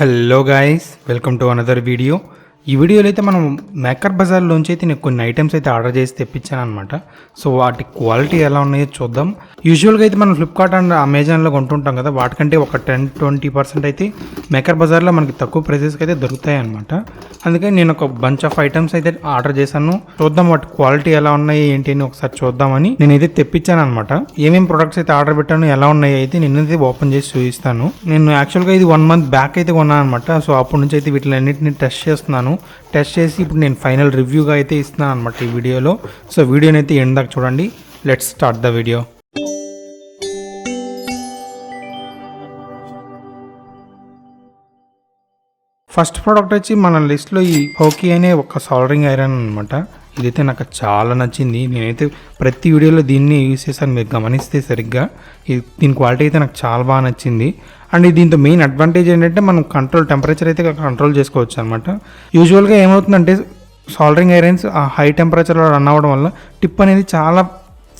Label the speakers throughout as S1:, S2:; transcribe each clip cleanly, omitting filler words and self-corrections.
S1: Hello guys, welcome to another video. ఈ వీడియోలో అయితే మనం మేకర్ బజార్లోంచి అయితే నేను కొన్ని ఐటమ్స్ అయితే ఆర్డర్ చేసి తెప్పించాను అనమాట. సో వాటి క్వాలిటీ ఎలా ఉన్నాయో చూద్దాం. యూజువల్గా అయితే మనం ఫ్లిప్కార్ట్ అండ్ అమెజాన్లో కొంటుంటాం కదా, వాటికంటే ఒక 10-20% అయితే మేకర్ బజార్లో మనకి తక్కువ ప్రైసెస్కి అయితే దొరుకుతాయి అనమాట. అందుకని నేను ఒక బంచ్ ఆఫ్ ఐటమ్స్ అయితే ఆర్డర్ చేశాను. చూద్దాం వాటి క్వాలిటీ ఎలా ఉన్నాయి ఏంటి అని ఒకసారి చూద్దామని నేనైతే తెప్పించాను అనమాట. ఏమేమి ప్రొడక్ట్స్ అయితే ఆర్డర్ పెట్టాను, ఎలా ఉన్నాయి అయితే నేనైతే ఓపెన్ చేసి చూపిస్తాను. నేను యాక్చువల్గా ఇది 1 month బ్యాక్ అయితే కొన్నాను అనమాట. సో అప్పటి నుంచి అయితే వీటిలన్నింటినీ టెస్ట్ చేస్తున్నాను. టెస్ట్ చేసి ఇప్పుడు నేను ఫైనల్ రివ్యూగా అయితే ఇస్తున్నాను అనమాట ఈ వీడియోలో. సో వీడియోని అయితే ఎండ్ దాకా చూడండి. Let's start the video. First product వచ్చి మన లిస్ట్లో ఈ హోకీ అనే ఒక సాల్డరింగ్ ఐరన్ అనమాట. ఇదైతే నాకు చాలా నచ్చింది. నేనైతే ప్రతి వీడియోలో దీన్ని యూజ్ చేశాను, మీరు గమనిస్తే సరిగ్గా. దీని క్వాలిటీ అయితే నాకు చాలా బాగా నచ్చింది. అండ్ దీంతో మెయిన్ అడ్వాంటేజ్ ఏంటంటే మనం టెంపరేచర్ అయితే కంట్రోల్ చేసుకోవచ్చు అనమాట. యూజువల్గా ఏమవుతుందంటే సాల్డరింగ్ ఐరన్స్ ఆ హై టెంపరేచర్లో రన్ అవ్వడం వల్ల టిప్ అనేది చాలా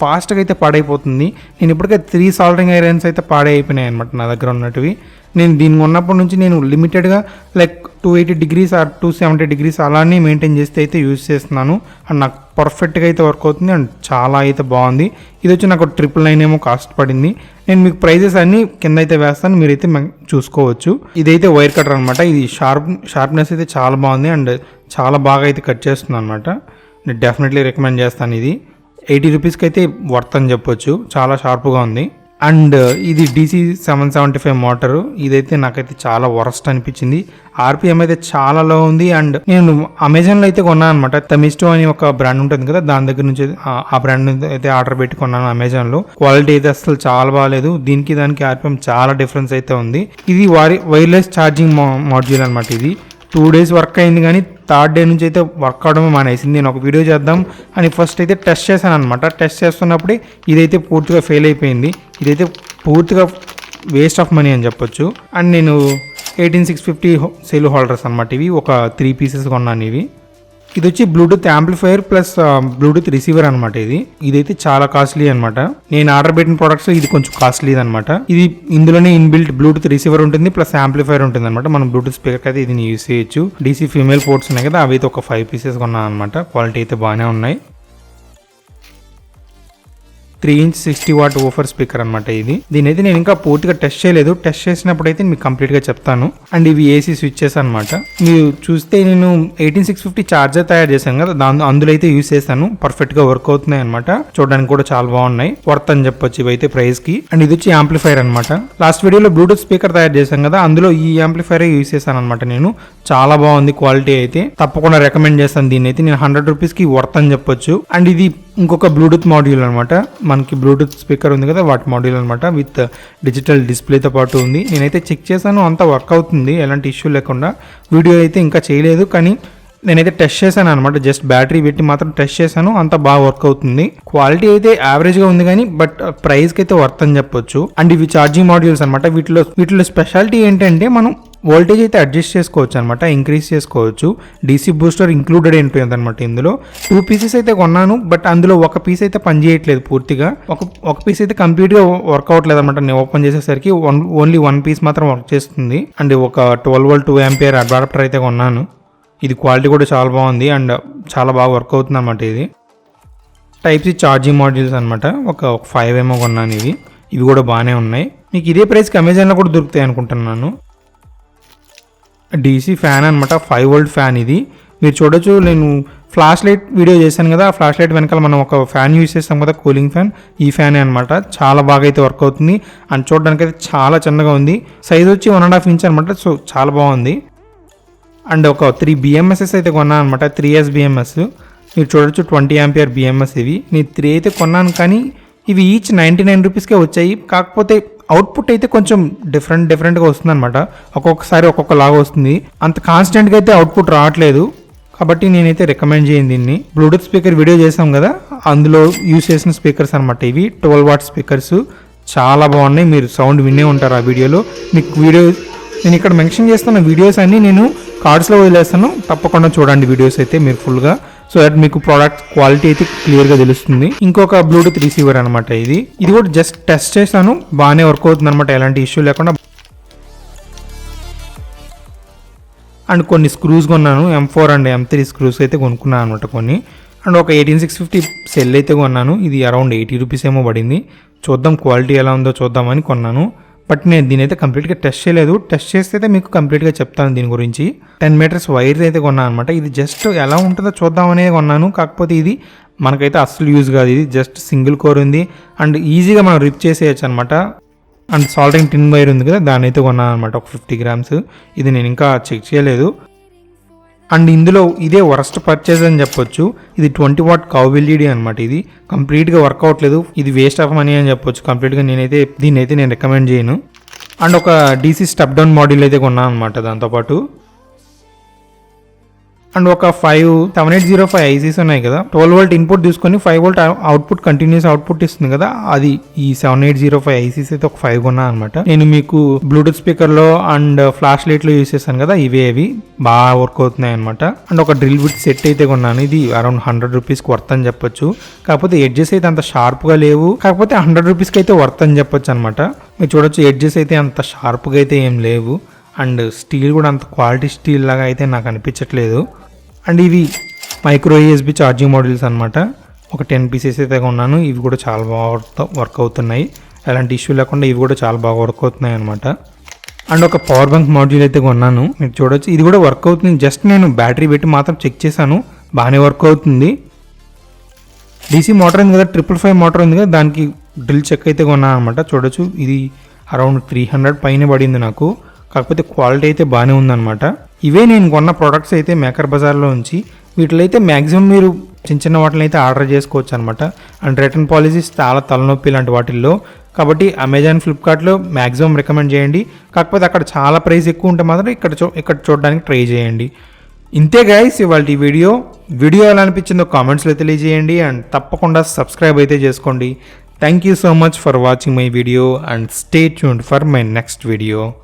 S1: ఫాస్ట్గా అయితే పాడైపోతుంది. నేను ఇప్పటికే 3 సాల్డరింగ్ ఐరన్స్ అయితే పాడైపోయినాయి అనమాట నా దగ్గర ఉన్నటివి. నేను దీన్ని ఉన్నప్పటి నుంచి నేను లిమిటెడ్గా లైక్ 280 degrees ఆర్ 270 degrees అలానే మెయింటైన్ చేస్తే అయితే యూజ్ చేస్తున్నాను. అండ్ నాకు పర్ఫెక్ట్గా అయితే వర్క్ అవుతుంది అండ్ చాలా అయితే బాగుంది. ఇది వచ్చి నాకు 999 ఏమో కాస్ట్ పడింది. నేను మీకు ప్రైజెస్ అన్నీ కింద అయితే వేస్తాను, మీరైతే చూసుకోవచ్చు. ఇదైతే వైర్ కటర్ అనమాట. ఇది షార్ప్నెస్ అయితే చాలా బాగుంది అండ్ చాలా బాగా అయితే కట్ చేస్తుంది అనమాట. నేను డెఫినెట్లీ రికమెండ్ చేస్తాను. ఇది 80 రూపీస్కి అయితే వర్త్ అని చెప్పొచ్చు. చాలా షార్ప్గా ఉంది. అండ్ ఇది DC 775 మోటారు. ఇదైతే నాకైతే చాలా వరస్ట్ అనిపించింది. RPM అయితే చాలా లో ఉంది. అండ్ నేను అమెజాన్లో అయితే కొన్నాను అనమాట. తమిస్టో అని ఒక బ్రాండ్ ఉంటుంది కదా, దాని దగ్గర నుంచి ఆ బ్రాండ్ అయితే ఆర్డర్ పెట్టి కొన్నాను అమెజాన్లో. క్వాలిటీ అయితే అసలు చాలా బాగాలేదు. దీనికి దానికి RPM చాలా డిఫరెన్స్ అయితే ఉంది. ఇది వైర్లెస్ ఛార్జింగ్ మాడ్యూల్ అనమాట. ఇది 2 days వర్క్ అయింది, కానీ 3rd day నుంచి అయితే వర్క్ అవడమే మానేసింది. నేను ఒక వీడియో చేద్దాం అని ఫస్ట్ అయితే టెస్ట్ చేశాను అనమాట. టెస్ట్ చేస్తున్నప్పుడే ఇదైతే పూర్తిగా ఫెయిల్ అయిపోయింది. ఇదైతే పూర్తిగా వేస్ట్ ఆఫ్ మనీ అని చెప్పొచ్చు. అండ్ నేను 18650 సెల్ హోల్డర్స్ అనమాట. ఇవి ఒక 3 pieces కొన్నాను. ఇది వచ్చి Bluetooth amplifier plus Bluetooth receiver అనమాట. ఇదైతే చాలా కాస్ట్లీ అనమాట. నేను ఆర్డర్ పెట్టిన ప్రొడక్ట్స్ ఇది కొంచెం కాస్ట్లీ అనమాట. ఇది ఇందులోనే ఇన్బిల్ట్ బ్లూటూత్ రిసీవర్ ఉంటుంది ప్లస్ యాంప్లిఫైయర్ ఉంటుంది అనమాట. మనం బ్లూటూత్ స్పీకర్ అయితే ఇది యూస్ చేయొచ్చు. DC ఫీమేల్ పోర్ట్స్ ఉన్నాయి కదా, అవి అయితే ఒక 5 pieces కొన్నాను అనమాట. క్వాలిటీ అయితే బాగానే ఉన్నాయి. 3-inch 60-watt ఓఫర్ స్పీకర్ అనమాట. దీని అయితే నేను ఇంకా పూర్తిగా టెస్ట్ చేయలేదు. టెస్ట్ చేసినప్పుడు అయితే మీకు కంప్లీట్గా చెప్తాను. అండ్ ఇవి AC స్విచ్చెస్ అనమాట. మీరు చూస్తే నేను 18650 చార్జర్ తయారు చేశాను కదా, అందులో అయితే యూస్ చేశాను. పర్ఫెక్ట్గా వర్క్ అవుతున్నాయి అనమాట. చూడడానికి కూడా చాలా బాగున్నాయి. వర్త్ అని చెప్పొచ్చు ఇవైతే ప్రైస్ కి. అండ్ ఇది వచ్చి యాంప్లిఫైర్ అనమాట. లాస్ట్ వీడియోలో బ్లూటూత్ స్పీకర్ తయారు చేశాను కదా, అందులో ఈ యాంప్లిఫైర్ యూస్ చేశాను అనమాట నేను. చాలా బాగుంది క్వాలిటీ అయితే. తప్పకుండా రికమెండ్ చేస్తాను దీన్ని అయితే. నేను 100 రూపీస్కి వర్త్ అని చెప్పొచ్చు. అండ్ ఇది ఇంకొక బ్లూటూత్ మాడ్యూల్ అనమాట. మనకి బ్లూటూత్ స్పీకర్ ఉంది కదా, వాటి మాడ్యూల్ అనమాట. విత్ డిజిటల్ డిస్ప్లేతో పాటు ఉంది. నేనైతే చెక్ చేశాను, అంతా వర్క్ అవుతుంది, ఎలాంటి ఇష్యూ లేకుండా. వీడియో అయితే ఇంకా చేయలేదు, కానీ నేనైతే టెస్ట్ చేశాను అనమాట. జస్ట్ బ్యాటరీ పెట్టి మాత్రం టెస్ట్ చేశాను, అంతా బాగా వర్క్ అవుతుంది. క్వాలిటీ అయితే యావరేజ్గా ఉంది, కానీ బట్ ప్రైస్కి అయితే వర్త్ అని చెప్పొచ్చు. అండ్ ఇవి ఛార్జింగ్ మాడ్యూల్స్ అనమాట. వీటిలో స్పెషాలిటీ ఏంటంటే మనం వోల్టేజ్ అయితే అడ్జస్ట్ చేసుకోవచ్చు అనమాట, ఇంక్రీజ్ చేసుకోవచ్చు. DC బూస్టర్ ఇంక్లూడెడ్ అయిపోయింది అనమాట. ఇందులో 2 pieces అయితే కొన్నాను, బట్ అందులో ఒక పీస్ అయితే పనిచేయట్లేదు పూర్తిగా. ఒక పీస్ అయితే కంప్లీట్గా వర్క్ అవ్వట్లేదు అనమాట. నేను ఓపెన్ చేసేసరికి ఓన్లీ 1 piece మాత్రం వర్క్ చేస్తుంది. అండ్ ఒక 12V 2 ampere అడాప్టర్ అయితే కొన్నాను. ఇది క్వాలిటీ కూడా చాలా బాగుంది అండ్ చాలా బాగా వర్క్ అవుతుంది అనమాట. ఇది Type-C ఛార్జింగ్ మాడ్యూల్స్ అనమాట. ఒక 5 ఏమో కొన్నాను. ఇవి కూడా బాగానే ఉన్నాయి. మీకు ఇదే ప్రైస్కి అమెజాన్లో కూడా దొరుకుతాయి అనుకుంటున్నాను. DC ఫ్యాన్ అనమాట, 5V ఫ్యాన్. ఇది మీరు చూడొచ్చు. నేను ఫ్లాష్ లైట్ వీడియో చేశాను కదా, ఆ ఫ్లాష్ లైట్ వెనకాల మనం ఒక ఫ్యాన్ యూజ్ చేస్తాం కదా, కూలింగ్ ఫ్యాన్. ఈ ఫ్యానే అనమాట. చాలా బాగా అయితే వర్క్ అవుతుంది అండ్ చూడడానికి అయితే చాలా చిన్నగా ఉంది. సైజ్ వచ్చి 1.5 inch అనమాట. సో చాలా బాగుంది. అండ్ ఒక 3 BMSs అయితే కొన్నాను అనమాట. 3S BMS. మీరు చూడొచ్చు 20 ampere BMS. నేను 3 అయితే కొన్నాను, కానీ ఇవి ఈచ్ 99 రూపీస్కే వచ్చాయి. కాకపోతే అవుట్పుట్ అయితే కొంచెం డిఫరెంట్గా వస్తుంది అనమాట. ఒక్కొక్కసారి ఒక్కొక్కలాగా వస్తుంది. అంత కాన్స్టెంట్గా అయితే అవుట్పుట్ రావట్లేదు. కాబట్టి నేనైతే రికమెండ్ చేయను దీన్ని. బ్లూటూత్ స్పీకర్ వీడియో చేసాం కదా, అందులో యూస్ చేసిన స్పీకర్స్ అనమాట. ఇవి 12W స్పీకర్స్. చాలా బాగున్నాయి. మీరు సౌండ్ వినే ఉంటారు ఆ వీడియోలో. మీకు నేను ఇక్కడ మెన్షన్ చేస్తున్న వీడియోస్ అన్నీ నేను కార్డ్స్లో వదిలేస్తాను. తప్పకుండా చూడండి వీడియోస్ అయితే మీరు ఫుల్గా. సో దట్ మీకు ప్రోడక్ట్ క్వాలిటీ అయితే క్లియర్గా తెలుస్తుంది. ఇంకొక బ్లూటూత్ రిసీవర్ అనమాట. ఇది కూడా జస్ట్ టెస్ట్ చేశాను, బాగానే వర్క్ అవుతుంది అనమాట, ఎలాంటి ఇష్యూ లేకుండా. అండ్ కొన్ని స్క్రూస్ కొన్నాను, M4 అండ్ M3 స్క్రూస్ అయితే కొనుక్కున్నాను అనమాట కొన్ని. అండ్ ఒక 18650 సెల్ అయితే కొన్నాను, ఇది అరౌండ్ 80 రూపీస్ ఏమో పడింది. చూద్దాం క్వాలిటీ ఎలా ఉందో చూద్దామని కొన్నాను. బట్ నేను దీని అయితే కంప్లీట్గా టెస్ట్ చేయలేదు, టెస్ట్ చేస్తే అయితే మీకు కంప్లీట్గా చెప్తాను దీని గురించి. 10 మీటర్స్ వైర్ అయితే కొన్నాను అనమాట. ఇది జస్ట్ ఎలా ఉంటుందో చూద్దామనే కొన్నాను, కాకపోతే ఇది మనకైతే అస్సలు యూజ్ కాదు. ఇది జస్ట్ సింగిల్ కోర్ ఉంది అండ్ ఈజీగా మనం రిప్ చేసేయచ్చు అనమాట. అండ్ సాల్డరింగ్ టిన్ వైర్ ఉంది కదా, దాన్ని అయితే కొన్నాను అనమాట, ఒక 50 గ్రామ్స్. ఇది నేను ఇంకా చెక్ చేయలేదు. అండ్ ఇందులో ఇదే వరస్ట్ పర్చేజ్ అని చెప్పొచ్చు. ఇది 20 వాట్ కవ్ ఎల్ఈడి అనమాట. ఇది కంప్లీట్గా వర్క్ అవ్వట్లేదు, ఇది వేస్ట్ ఆఫ్ మనీ అని చెప్పొచ్చు కంప్లీట్గా. దీన్ని అయితే నేను రికమెండ్ చేయను. అండ్ ఒక డీసీ స్టెప్ డౌన్ మోడల్ అయితే కొన్నాను అనమాట దాంతోపాటు. అండ్ ఒక 7805 ఐసీస్ ఉన్నాయి కదా, 12 వోల్ట్ ఇన్పుట్ తీసుకొని 5 వోల్ట్ అవుట్పుట్ కంటిన్యూస్ అవుట్పుట్ ఇస్తుంది కదా, అది ఈ 7805 ఐసీస్ అయితే ఒక 5 కొన్నా అనమాట. నేను మీకు బ్లూటూత్ స్పీకర్ లో అండ్ ఫ్లాష్ లైట్ లో యూస్ చేశాను కదా, ఇవి బాగా వర్క్ అవుతున్నాయి అనమాట. అండ్ ఒక డ్రిల్ బిట్ సెట్ అయితే కొన్నాను, ఇది అరౌండ్ 100 రూపీస్ వర్త్ అని చెప్పొచ్చు. కాకపోతే ఎడ్జెస్ అయితే అంత షార్ప్ గా లేవు, కాకపోతే 100 రూపీస్కి అయితే వర్త్ అని చెప్పొచ్చు అనమాట. మీరు చూడొచ్చు ఎడ్జెస్ అయితే అంత షార్ప్ గా అయితే ఏం లేవు. అండ్ స్టీల్ కూడా అంత క్వాలిటీ స్టీల్ లాగా అయితే నాకు అనిపించట్లేదు. అండ్ ఇవి మైక్రో యూఎస్బి ఛార్జింగ్ మోడల్స్ అనమాట. ఒక 10 పీసెస్ అయితే కొన్నాను, ఇవి కూడా చాలా బాగా వర్క్ అవుతున్నాయి. ఎలాంటి ఇష్యూ లేకుండా ఇవి కూడా చాలా బాగా వర్క్ అవుతున్నాయి అనమాట. అండ్ ఒక పవర్ బ్యాంక్ మాడ్యూల్ అయితే కొన్నాను, మీరు చూడొచ్చు ఇది కూడా వర్క్ అవుతుంది. జస్ట్ నేను బ్యాటరీ పెట్టి మాత్రం చెక్ చేశాను, బాగానే వర్క్ అవుతుంది. డీసీ మోటార్ ఉంది కదా, 555 మోటార్ ఉంది కదా, దానికి డ్రిల్ చెక్ అయితే కొన్నాను అనమాట. చూడొచ్చు ఇది అరౌండ్ 300 పైన పడింది నాకు, కాకపోతే క్వాలిటీ అయితే బాగానే ఉందన్నమాట. ఇవే నేను కొన్న ప్రోడక్ట్స్ అయితే మేకర్ బజార్లో ఉంచి. వీటిలో అయితే మ్యాక్సిమం మీరు చిన్న వాటిని అయితే ఆర్డర్ చేసుకోవచ్చు అనమాట. అండ్ రిటర్న్ పాలసీస్ చాలా తలనొప్పి ఇలాంటి వాటిల్లో, కాబట్టి అమెజాన్, ఫ్లిప్కార్ట్లో మ్యాక్సిమం రికమెండ్ చేయండి. కాకపోతే అక్కడ చాలా ప్రైస్ ఎక్కువ ఉంటే మాత్రం ఇక్కడ చూడడానికి ట్రై చేయండి. ఇంతే గైస్ ఇవాళ ఈ వీడియో ఎలా అనిపించిందో కామెంట్స్లో తెలియజేయండి. అండ్ తప్పకుండా సబ్స్క్రైబ్ అయితే చేసుకోండి. Thank you so much for watching my video and stay tuned for my next video.